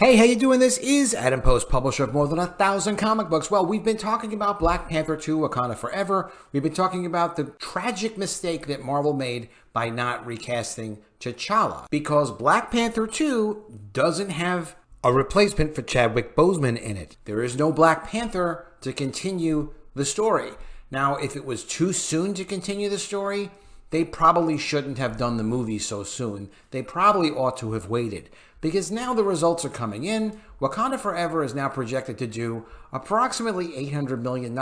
Hey, how you doing? This is Adam Post, publisher of more than 1,000 comic books. Well, we've been talking about Black Panther 2, Wakanda Forever. We've been talking about the tragic mistake that Marvel made by not recasting T'Challa, because Black Panther 2 doesn't have a replacement for Chadwick Boseman in it. There is no Black Panther to continue the story. Now, if it was too soon to continue the story, they probably shouldn't have done the movie so soon. They probably ought to have waited, because now the results are coming in. Wakanda Forever is now projected to do approximately $800 million,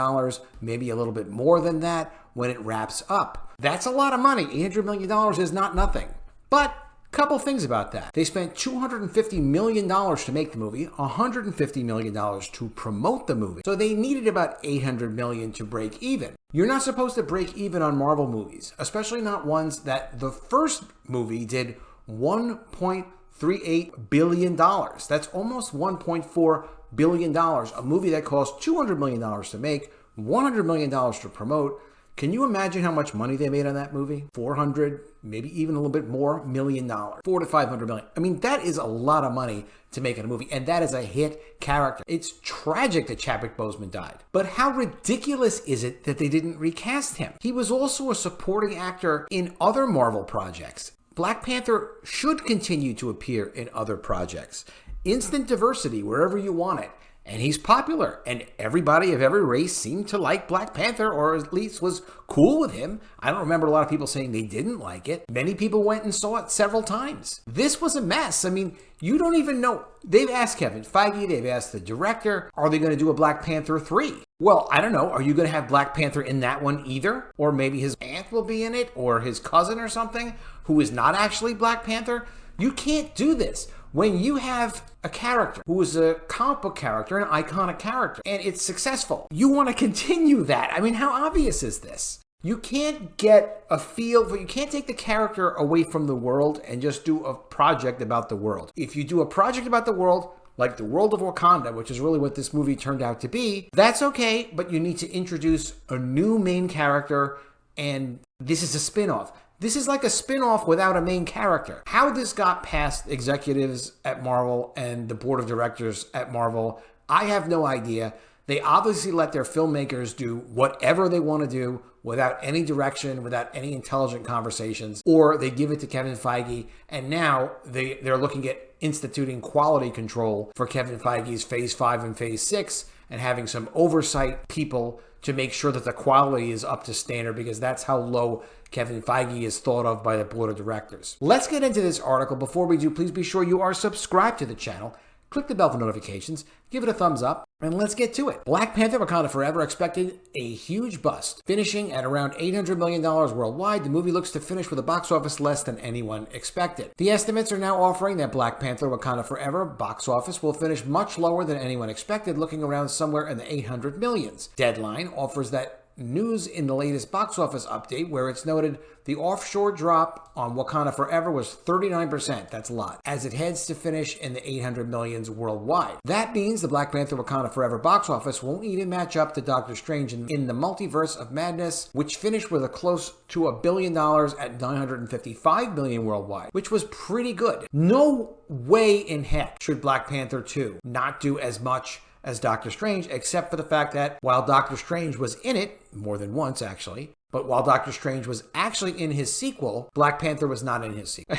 maybe a little bit more than that when it wraps up. That's a lot of money. $800 million is not nothing. But couple things about that. They spent $250 million to make the movie, $150 million to promote the movie. So they needed about $800 million to break even. You're not supposed to break even on Marvel movies, especially not ones that the first movie did $1.38 billion. That's almost $1.4 billion. A movie that cost $200 million to make, $100 million to promote. Can you imagine how much money they made on that movie? 400, maybe even a little bit more, $1 million. 400 to 500 million. I mean, that is a lot of money to make in a movie, and that is a hit character. It's tragic that Chadwick Boseman died. But how ridiculous is it that they didn't recast him? He was also a supporting actor in other Marvel projects. Black Panther should continue to appear in other projects. Instant diversity wherever you want it. And he's popular, and everybody of every race seemed to like Black Panther, or at least was cool with him. I don't remember a lot of people saying they didn't like it. Many people went and saw it several times. This was a mess. I mean, you don't even know. They've asked Kevin Feige, they've asked the director, are they going to do a Black Panther 3? Well, I don't know. Are you going to have Black Panther in that one either? Or maybe his aunt will be in it, or his cousin or something, who is not actually Black Panther? You can't do this. When you have a character who is a comic book character, an iconic character, and it's successful, you want to continue that. I mean, how obvious is this? You can't get a feel for, you can't take the character away from the world and just do a project about the world. If you do a project about the world, like the world of Wakanda, which is really what this movie turned out to be, that's okay, but you need to introduce a new main character, and this is a spin-off. This is like a spin-off without a main character. How this got past executives at Marvel and the board of directors at Marvel, I have no idea. They obviously let their filmmakers do whatever they want to do without any direction, without any intelligent conversations, or they give it to Kevin Feige, and now they're looking at instituting quality control for Kevin Feige's Phase 5 and Phase 6, and having some oversight people to make sure that the quality is up to standard, because that's how low Kevin Feige is thought of by the board of directors. Let's get into this article. Before we do, please be sure you are subscribed to the channel. Click the bell for notifications, give it a thumbs up, and let's get to it. Black Panther Wakanda Forever expected a huge bust, finishing at around $800 million worldwide. The movie looks to finish with a box office less than anyone expected. The estimates are now offering that Black Panther Wakanda Forever box office will finish much lower than anyone expected, looking around somewhere in the 800 millions. Deadline offers that news in the latest box office update, where it's noted the offshore drop on Wakanda Forever was 39%. That's a lot, as it heads to finish in the 800 millions worldwide. That means the Black Panther Wakanda Forever box office won't even match up to Doctor Strange in the Multiverse of Madness, which finished with a close to $1 billion at $955 million worldwide, which was pretty good. No way in heck should Black Panther 2 not do as much as Doctor Strange, except for the fact that while Doctor Strange was in it, more than once actually, but while Doctor Strange was actually in his sequel, Black Panther was not in his sequel.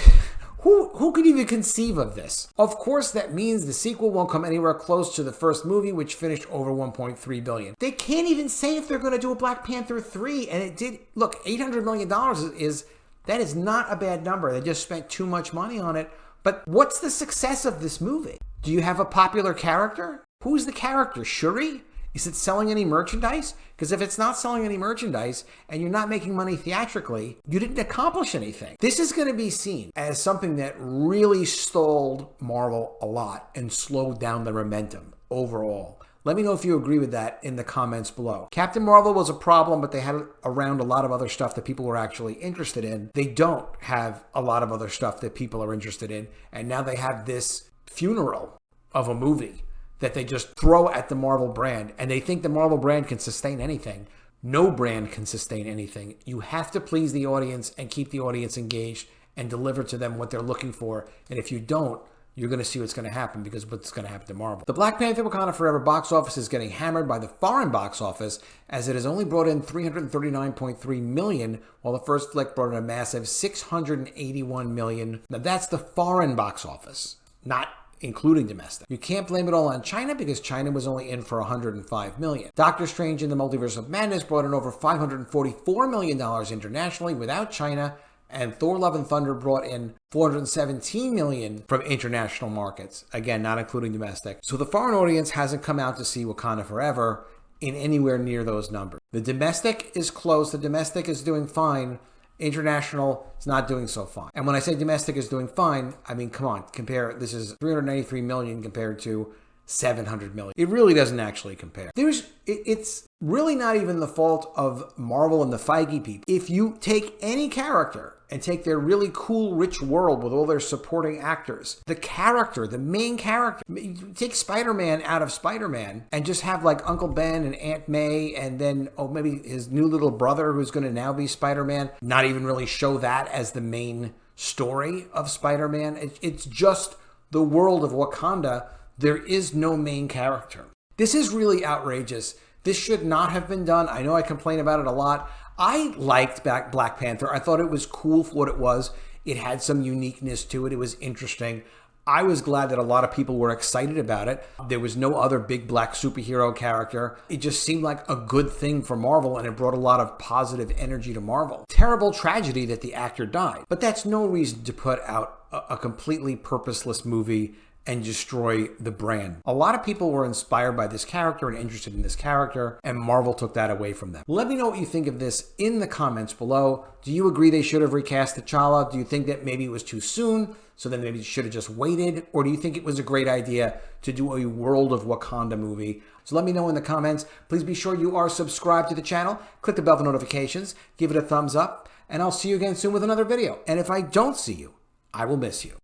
Who could even conceive of this? Of course, that means the sequel won't come anywhere close to the first movie, which finished over $1.3 billion. They can't even say if they're going to do a Black Panther 3, and it did. Look, $800 million that is not a bad number. They just spent too much money on it. But what's the success of this movie? Do you have a popular character? Who's the character? Shuri? Is it selling any merchandise? Because if it's not selling any merchandise and you're not making money theatrically, you didn't accomplish anything. This is going to be seen as something that really stalled Marvel a lot and slowed down the momentum overall. Let me know if you agree with that in the comments below. Captain Marvel was a problem, but they had around a lot of other stuff that people were actually interested in. They don't have a lot of other stuff that people are interested in. And now they have this funeral of a movie that they just throw at the Marvel brand, and they think the Marvel brand can sustain anything. No brand can sustain anything. You have to please the audience and keep the audience engaged and deliver to them what they're looking for. And if you don't, you're going to see what's going to happen because of what's going to happen to Marvel. The Black Panther Wakanda Forever box office is getting hammered by the foreign box office as it has only brought in $339.3 million, while the first flick brought in a massive $681 million. Now that's the foreign box office, not including domestic. You can't blame it all on China because China was only in for $105 million. Doctor Strange in the Multiverse of Madness brought in over $544 million internationally without China, and Thor Love and Thunder brought in $417 million from international markets, again, not including domestic. So the foreign audience hasn't come out to see Wakanda Forever in anywhere near those numbers. The domestic is close. The domestic is doing fine. International is not doing so fine. And when I say domestic is doing fine, I mean, come on, compare, this is $393 million compared to $700 million. It really doesn't actually compare. It's really not even the fault of Marvel and the Feige people. If you take any character and take their really cool, rich world with all their supporting actors, the character, the main character, take Spider-Man out of Spider-Man and just have like Uncle Ben and Aunt May and then, maybe his new little brother who's going to now be Spider-Man, not even really show that as the main story of Spider-Man. It's just the world of Wakanda. There is no main character. This is really outrageous. This should not have been done. I know I complain about it a lot. I liked Black Panther. I thought it was cool for what it was. It had some uniqueness to it. It was interesting. I was glad that a lot of people were excited about it. There was no other big black superhero character. It just seemed like a good thing for Marvel, and it brought a lot of positive energy to Marvel. Terrible tragedy that the actor died, but that's no reason to put out a completely purposeless movie and destroy the brand. A lot of people were inspired by this character and interested in this character, and Marvel took that away from them. Let me know what you think of this in the comments below. Do you agree they should have recast T'Challa? Do you think that maybe it was too soon, so then maybe you should have just waited? Or do you think it was a great idea to do a World of Wakanda movie? So let me know in the comments. Please be sure you are subscribed to the channel. Click the bell for notifications. Give it a thumbs up. And I'll see you again soon with another video. And if I don't see you, I will miss you.